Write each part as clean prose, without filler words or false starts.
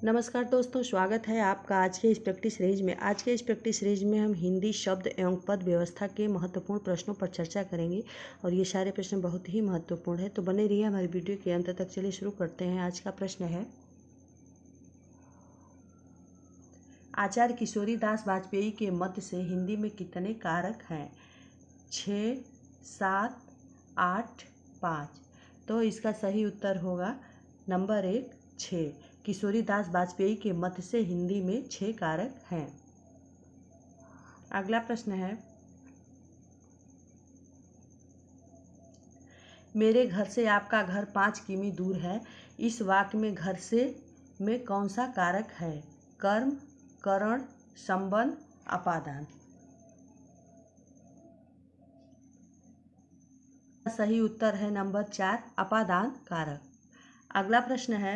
नमस्कार दोस्तों, स्वागत है आपका आज के इस प्रैक्टिस सीरीज में। आज के इस प्रैक्टिस सीरीज में हम हिंदी शब्द एवं पद व्यवस्था के महत्वपूर्ण प्रश्नों पर चर्चा करेंगे और ये सारे प्रश्न बहुत ही महत्वपूर्ण है, तो बने रहिए हमारी वीडियो के अंत तक। चलिए शुरू करते हैं। आज का प्रश्न है, आचार्य किशोरीदास वाजपेयी के मत से हिंदी में कितने कारक हैं? 6, 7, 8, 5। तो इसका सही उत्तर होगा नंबर 1, 6। किशोरीदास वाजपेयी के मत से हिंदी में 6 कारक हैं। अगला प्रश्न है, मेरे घर से आपका घर 5 किमी दूर है। इस वाक्य में घर से में कौन सा कारक है? कर्म, करण, संबंध, अपादान। सही उत्तर है नंबर 4, अपादान कारक। अगला प्रश्न है,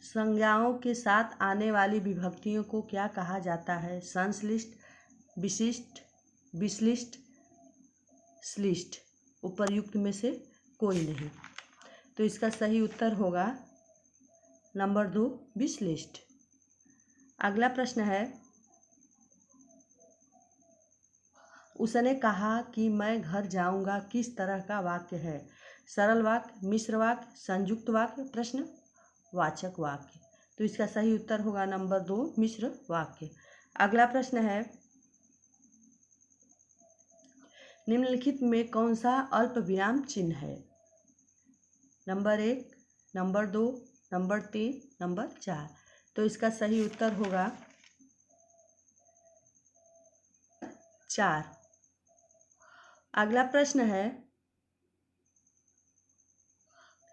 संज्ञाओं के साथ आने वाली विभक्तियों को क्या कहा जाता है? संश्लिष्ट, विशिष्ट, विश्लिष्ट, श्लिष्ट। उपर्युक्त में से कोई नहीं। तो इसका सही उत्तर होगा नंबर 2, विश्लिष्ट। अगला प्रश्न है, उसने कहा कि मैं घर जाऊंगा किस तरह का वाक्य है? सरल वाक्य, मिश्र वाक्य, संयुक्त वाक्य, प्रश्नवाचक वाक्य। तो इसका सही उत्तर होगा नंबर 2, मिश्र वाक्य। अगला प्रश्न है, निम्नलिखित में कौन सा अल्प विराम चिन्ह है? Number 1, number 2, number 3, number 4। तो इसका सही उत्तर होगा 4। अगला प्रश्न है,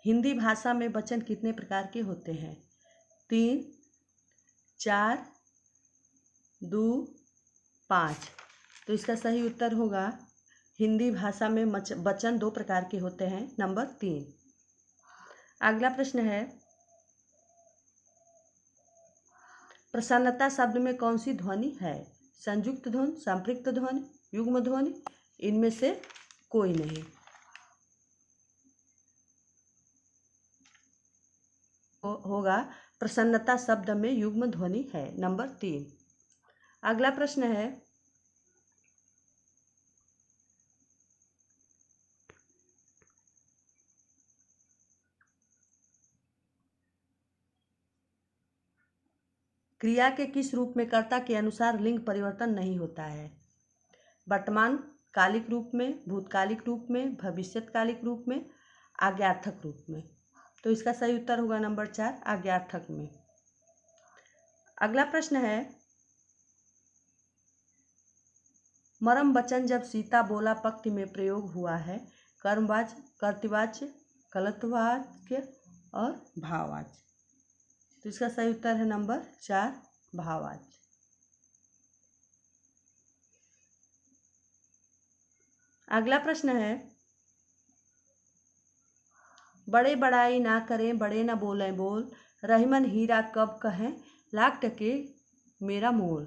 हिंदी भाषा में वचन कितने प्रकार के होते हैं? 3, 4, 2, 5। तो इसका सही उत्तर होगा हिंदी भाषा में वचन 2 प्रकार के होते हैं, नंबर 3। अगला प्रश्न है, प्रसन्नता शब्द में कौन सी ध्वनि है? संयुक्त ध्वनि, संपृक्त ध्वनि, युग्म ध्वनि, इनमें से कोई नहीं। होगा प्रसन्नता शब्द में युग्म ध्वनि है, नंबर 3। अगला प्रश्न है, क्रिया के किस रूप में कर्ता के अनुसार लिंग परिवर्तन नहीं होता है? वर्तमान कालिक रूप में, भूतकालिक रूप में, भविष्यकालिक रूप में, आज्ञार्थक रूप में। तो इसका सही उत्तर होगा नंबर 4, आज्ञार्थक में। अगला प्रश्न है, मरम वचन जब सीता बोला पंक्ति में प्रयोग हुआ है? कर्मवाच्य, कर्तृवाच्य, कलत्रवाच्य और भाववाच्य। तो इसका सही उत्तर है नंबर 4, भाववाच्य। अगला प्रश्न है, बड़े बड़ाई ना करें, बड़े ना बोलें बोल, रहीमन हीरा कब कहें, लाख टके मेरा मोल।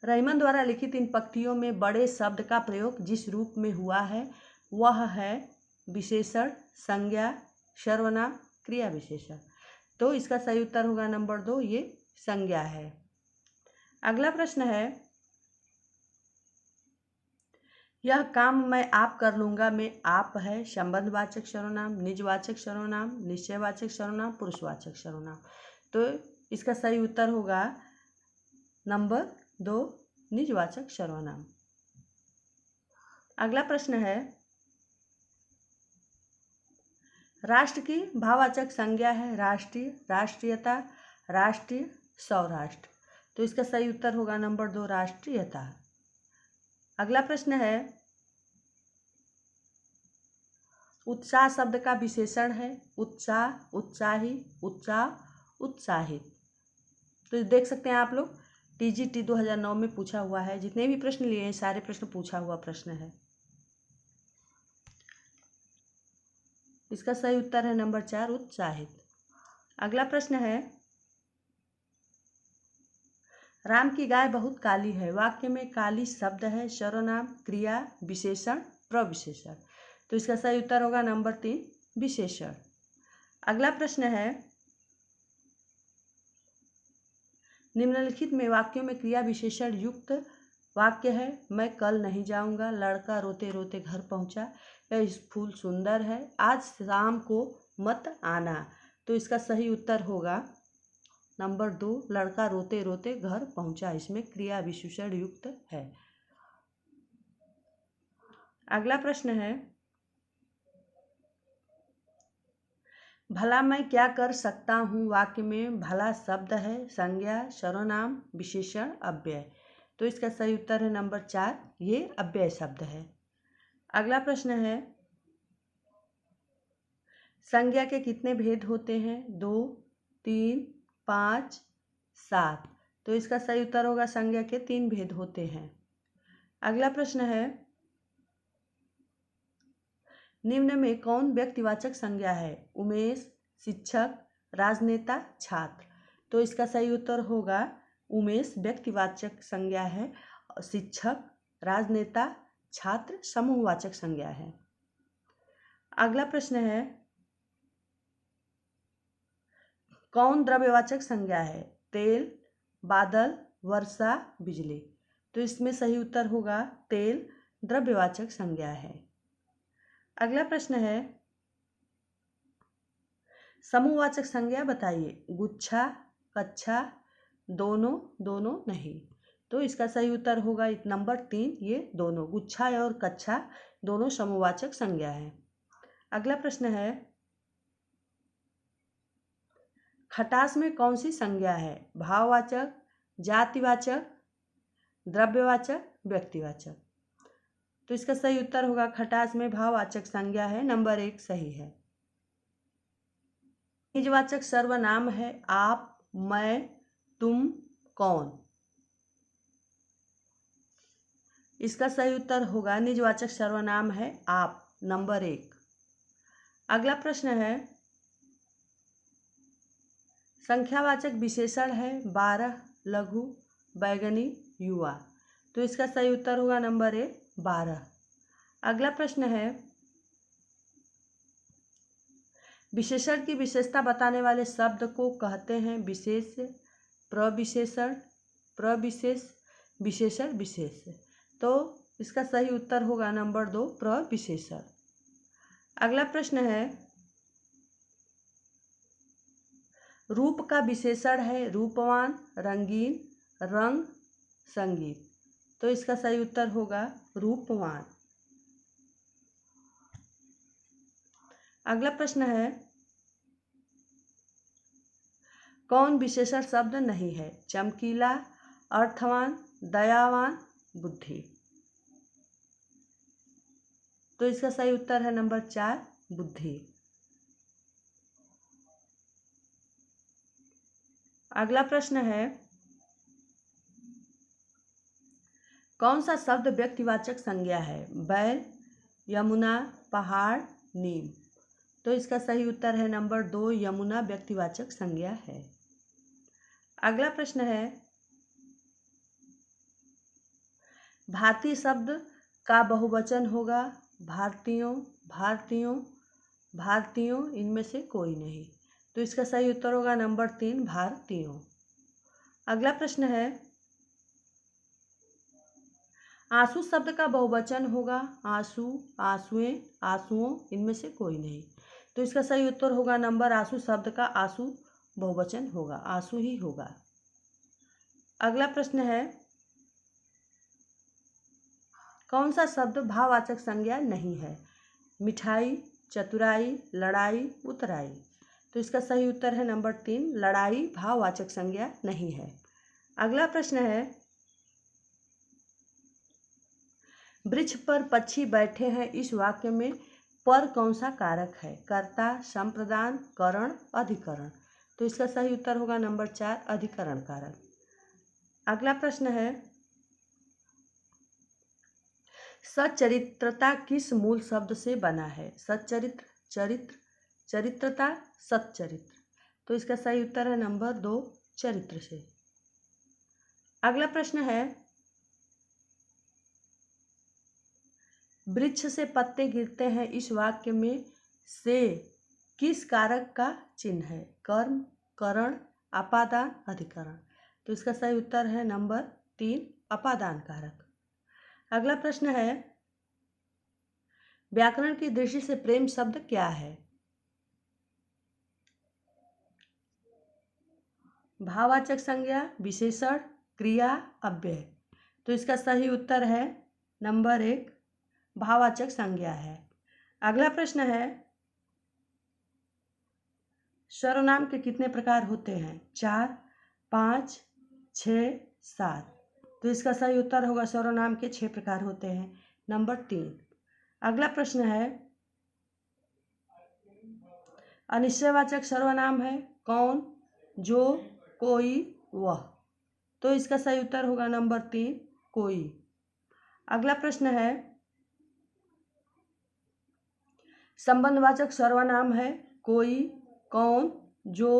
रहीमन द्वारा लिखित इन पंक्तियों में बड़े शब्द का प्रयोग जिस रूप में हुआ है वह है विशेषण, संज्ञा, सर्वनाम, क्रिया विशेषण। तो इसका सही उत्तर होगा नंबर 2, ये संज्ञा है। अगला प्रश्न है, यह काम मैं आप कर लूंगा में आप है संबंधवाचक सर्वनाम, निजवाचक सर्वनाम, निश्चयवाचक सर्वनाम, पुरुषवाचक सर्वनाम। तो इसका सही उत्तर होगा नंबर 2, निजवाचक सर्वनाम। अगला प्रश्न है, राष्ट्र की भाववाचक संज्ञा है राष्ट्रीय, राष्ट्रीयता, राष्ट्रीय, सौराष्ट्र। तो इसका सही उत्तर होगा नंबर 2, राष्ट्रीयता। अगला प्रश्न है, उत्साह शब्द का विशेषण है उत्साह, उत्साही, उत्साह, उत्साहित। तो देख सकते हैं आप लोग, TGT 2009 में पूछा हुआ है। जितने भी प्रश्न लिए हैं सारे प्रश्न पूछा हुआ प्रश्न है। इसका सही उत्तर है नंबर 4, उत्साहित। अगला प्रश्न है, राम की गाय बहुत काली है। वाक्य में काली शब्द है सर्वनाम, क्रिया, विशेषण, प्रविशेषण। तो इसका सही उत्तर होगा नंबर 3 विशेषण। अगला प्रश्न है, निम्नलिखित में वाक्यों में क्रिया विशेषण युक्त वाक्य है। मैं कल नहीं जाऊंगा, लड़का रोते रोते घर पहुंचा, यह फूल सुंदर है, आज शाम को मत आना। तो इसका सही उत्तर होगा नंबर 2 लड़का रोते रोते घर पहुंचा। इसमें क्रिया विशेषण युक्त है। अगला प्रश्न है, भला मैं क्या कर सकता हूँ वाक्य में भला शब्द है संज्ञा, सर्वनाम, विशेषण, अव्यय। तो इसका सही उत्तर है नंबर 4 ये अव्यय शब्द है। अगला प्रश्न है, संज्ञा के कितने भेद होते हैं? 2, 3, 5, 7। तो इसका सही उत्तर होगा संज्ञा के 3 भेद होते हैं। अगला प्रश्न है, निम्न में कौन व्यक्तिवाचक संज्ञा है? उमेश, शिक्षक, राजनेता, छात्र। तो इसका सही उत्तर होगा उमेश व्यक्तिवाचक संज्ञा है, शिक्षक, राजनेता, छात्र समूहवाचक संज्ञा है। अगला प्रश्न है, कौन द्रव्यवाचक संज्ञा है? तेल, बादल, वर्षा, बिजली। तो इसमें सही उत्तर होगा तेल द्रव्यवाचक संज्ञा है। अगला प्रश्न है, समूहवाचक संज्ञा बताइए। गुच्छा, कच्छा, दोनों, दोनों नहीं। तो इसका सही उत्तर होगा नंबर 3 ये दोनों। गुच्छा और कच्छा दोनों समूहवाचक संज्ञा है। अगला प्रश्न है, खटास में कौन सी संज्ञा है? भाववाचक, जातिवाचक, द्रव्यवाचक, व्यक्तिवाचक। तो इसका सही उत्तर होगा खटास में भाववाचक संज्ञा है, नंबर 1 सही है। निजवाचक सर्वनाम है आप, मैं, तुम, कौन। इसका सही उत्तर होगा निजवाचक सर्वनाम है आप, नंबर 1। अगला प्रश्न है, संख्यावाचक विशेषण है 12, लघु, बैगनी, युवा। तो इसका सही उत्तर होगा नंबर 1 12। अगला प्रश्न है, विशेषण की विशेषता बताने वाले शब्द को कहते हैं विशेष, प्रविशेषण, प्रविशेष, विशेषण, विशेष। तो इसका सही उत्तर होगा नंबर 2 प्रविशेषण। अगला प्रश्न है, रूप का विशेषण है रूपवान, रंगीन, रंग, संगीत। तो इसका सही उत्तर होगा रूपवान। अगला प्रश्न है, कौन विशेषण शब्द नहीं है? चमकीला, अर्थवान, दयावान, बुद्धि। तो इसका सही उत्तर है नंबर 4 बुद्धि। अगला प्रश्न है, कौन सा शब्द व्यक्तिवाचक संज्ञा है? बैल, यमुना, पहाड़, नीम। तो इसका सही उत्तर है नंबर 2 यमुना व्यक्तिवाचक संज्ञा है। अगला प्रश्न है, भारतीय शब्द का बहुवचन होगा भारतीयों, भारतीयों, भारतीयों, इनमें से कोई नहीं। तो इसका सही उत्तर होगा नंबर 3 भारतीयों। अगला प्रश्न है, आंसू शब्द का बहुवचन होगा आंसू, आंसुएं, आंसुओं, इनमें से कोई नहीं। तो इसका सही उत्तर होगा नंबर आंसू शब्द का आंसू बहुवचन होगा, आंसू ही होगा। अगला प्रश्न है, कौन सा शब्द भाववाचक संज्ञा नहीं है? मिठाई, चतुराई, लड़ाई, उतराई। तो इसका सही उत्तर है नंबर 3 लड़ाई भाववाचक संज्ञा नहीं है। अगला प्रश्न है, वृक्ष पर पक्षी बैठे हैं, इस वाक्य में पर कौन सा कारक है? कर्ता, संप्रदान, करण, अधिकरण। तो इसका सही उत्तर होगा नंबर 4 अधिकरण कारक। अगला प्रश्न है, सच्चरित्रता किस मूल शब्द से बना है? सच्चरित्र, चरित्र, चरित्रता, सच्चरित्र। तो इसका सही उत्तर है नंबर 2 चरित्र से। अगला प्रश्न है, वृक्ष से पत्ते गिरते हैं इस वाक्य में से किस कारक का चिन्ह है? कर्म, करण, अपादान, अधिकरण। तो इसका सही उत्तर है नंबर 3 अपादान कारक। अगला प्रश्न है व्याकरण की दृष्टि से प्रेम शब्द क्या है? भाववाचक संज्ञा, विशेषण, क्रिया, अव्यय। तो इसका सही उत्तर है नंबर 1 भाववाचक संज्ञा है। अगला प्रश्न है सर्वनाम के कितने प्रकार होते हैं? 4, 5, 6, 7। तो इसका सही उत्तर होगा सर्वनाम के 6 प्रकार होते हैं, नंबर 3। अगला प्रश्न है अनिश्चयवाचक सर्वनाम है कौन, जो, कोई, वह। तो इसका सही उत्तर होगा नंबर 3 कोई। अगला प्रश्न है संबंधवाचक सर्वनाम है कोई, कौन, जो,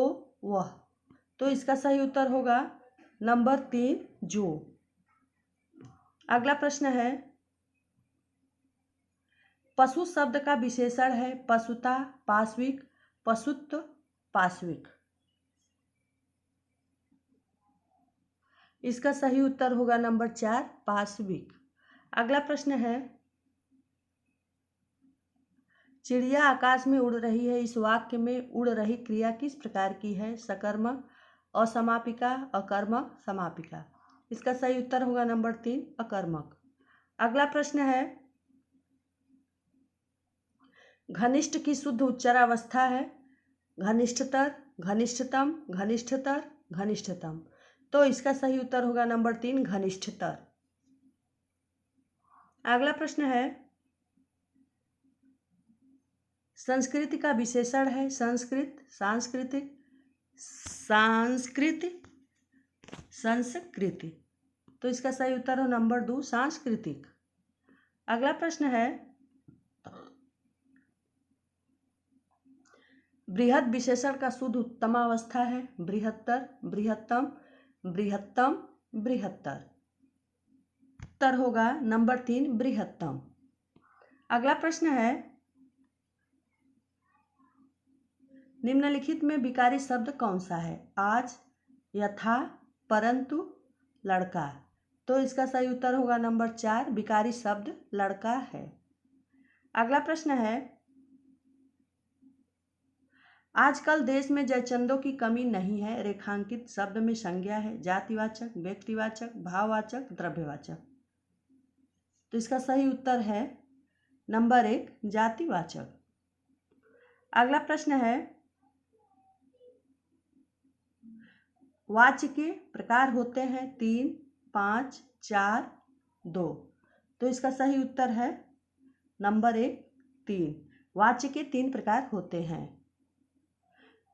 वह। तो इसका सही उत्तर होगा नंबर 3 जो। अगला प्रश्न है पशु शब्द का विशेषण है पशुता, पाश्विक, पशुत्व, पाश्विक। इसका सही उत्तर होगा नंबर 4 पाश्विक। अगला प्रश्न है चिड़िया आकाश में उड़ रही है इस वाक्य में उड़ रही क्रिया किस प्रकार की है? सकर्मक, असमापिका, अकर्मक, समापिका। इसका सही उत्तर होगा नंबर 3 अकर्मक। अगला प्रश्न है घनिष्ठ की शुद्ध उच्चारावस्था है घनिष्ठतर, घनिष्ठतम, घनिष्ठतर, घनिष्ठतम। तो इसका सही उत्तर होगा नंबर 3 घनिष्ठतर। अगला प्रश्न है संस्कृति का विशेषण है संस्कृत, सांस्कृतिक, सांस्कृतिक, संस्कृति। तो इसका सही उत्तर हो नंबर 2 सांस्कृतिक। अगला प्रश्न है बृहद विशेषण का शुद्ध उत्तमावस्था है बृहत्तर, बृहत्तम, बृहत्तम, बृहत्तर। उत्तर होगा नंबर 3 बृहत्तम। अगला प्रश्न है निम्नलिखित में विकारी शब्द कौन सा है? आज, यथा, परंतु, लड़का। तो इसका सही उत्तर होगा नंबर 4 विकारी शब्द लड़का है। अगला प्रश्न है आजकल देश में जयचंदों की कमी नहीं है रेखांकित शब्द में संज्ञा है जातिवाचक, व्यक्तिवाचक, भाववाचक, द्रव्यवाचक। तो इसका सही उत्तर है नंबर 1 जातिवाचक। अगला प्रश्न है वाच्य के प्रकार होते हैं 3, 5, 4, 2। तो इसका सही उत्तर है नंबर 1 3। वाच्य के 3 प्रकार होते हैं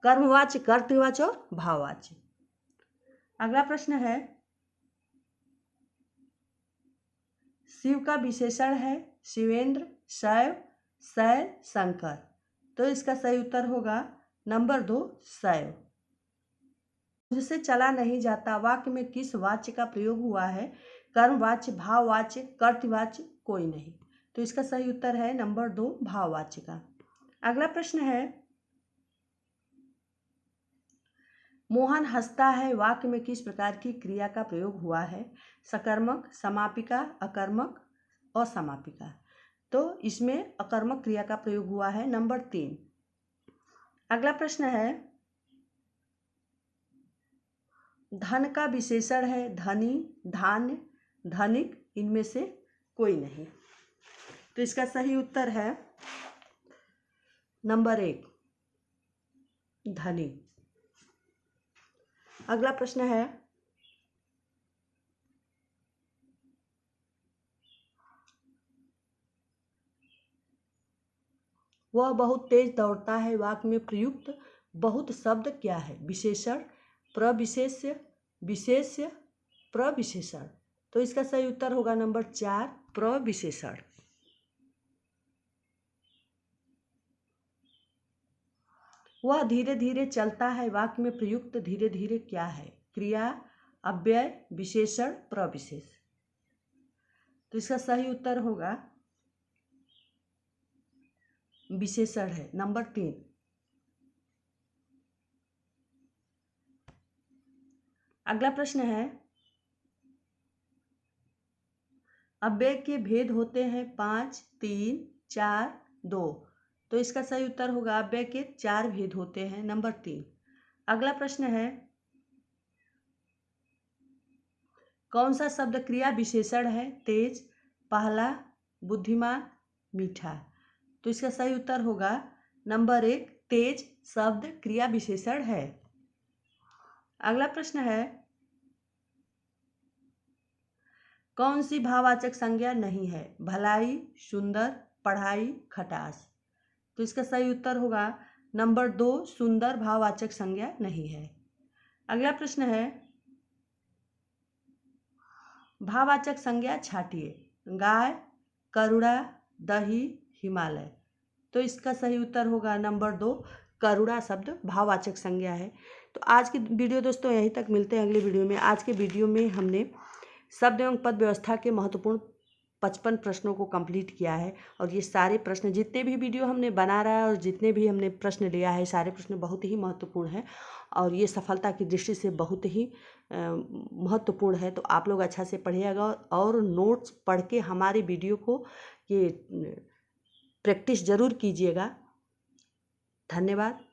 कर्मवाच्य, कर्तृवाच्य और भाववाच्य। अगला प्रश्न है शिव का विशेषण है शिवेंद्र, शैव, शैल, शंकर। तो इसका सही उत्तर होगा नंबर 2 शैव। मुझसे चला नहीं जाता वाक्य में किस वाच्य का प्रयोग हुआ है? कर्मवाच्य, भाववाच्य, कर्तृवाच्य, कोई नहीं। तो इसका सही उत्तर है नंबर 2 भाववाच्य का। अगला प्रश्न है मोहन हंसता है वाक्य में किस प्रकार की क्रिया का प्रयोग हुआ है? सकर्मक, समापिका, अकर्मक, असमापिका। तो इसमें अकर्मक क्रिया का प्रयोग हुआ है नंबर 3। अगला प्रश्न है धन का विशेषण है धनी, धान्य, धनिक, इनमें से कोई नहीं। तो इसका सही उत्तर है नंबर 1 धनी। अगला प्रश्न है वह बहुत तेज दौड़ता है वाक्य में प्रयुक्त बहुत शब्द क्या है? विशेषण, प्रविशेष्य, विशेष्य, प्रविशेषण। तो इसका सही उत्तर होगा नंबर 4 प्रविशेषण। वह धीरे धीरे चलता है वाक्य में प्रयुक्त धीरे धीरे क्या है? क्रिया, अव्यय, विशेषण, प्रविशेष। तो इसका सही उत्तर होगा विशेषण है। नंबर 3। अगला प्रश्न है, अव्यय के भेद होते हैं 5, 3, 4, 2। तो इसका सही उत्तर होगा अव्यय के 4 भेद होते हैं। नंबर 3। अगला प्रश्न है, कौन सा शब्द क्रिया विशेषण है? तेज, पहला, बुद्धिमान, मीठा। तो इसका सही उत्तर होगा नंबर 1, तेज शब्द क्रिया विशेषण है। अगला प्रश्न है, कौन सी भाववाचक संज्ञा नहीं है? भलाई, सुंदर, पढ़ाई, खटास। तो इसका सही उत्तर होगा नंबर 2, सुंदर भाववाचक संज्ञा नहीं है। अगला प्रश्न है, भाववाचक संज्ञा छांटिए। गाय, करुणा, दही, हिमालय। तो इसका सही उत्तर होगा नंबर 2, करुणा शब्द भाववाचक संज्ञा है। तो आज की वीडियो दोस्तों यहीं तक, मिलते हैं अगले वीडियो में। आज के वीडियो में हमने शब्द एवं पद व्यवस्था के महत्वपूर्ण 55 प्रश्नों को कंप्लीट किया है। और ये सारे प्रश्न, जितने भी वीडियो हमने बना रहा है और जितने भी हमने प्रश्न लिया है, सारे प्रश्न बहुत ही महत्वपूर्ण हैं और ये सफलता की दृष्टि से बहुत ही महत्वपूर्ण है। तो आप लोग अच्छा से पढ़िएगा और नोट्स पढ़ के हमारे वीडियो को ये प्रैक्टिस ज़रूर कीजिएगा। धन्यवाद।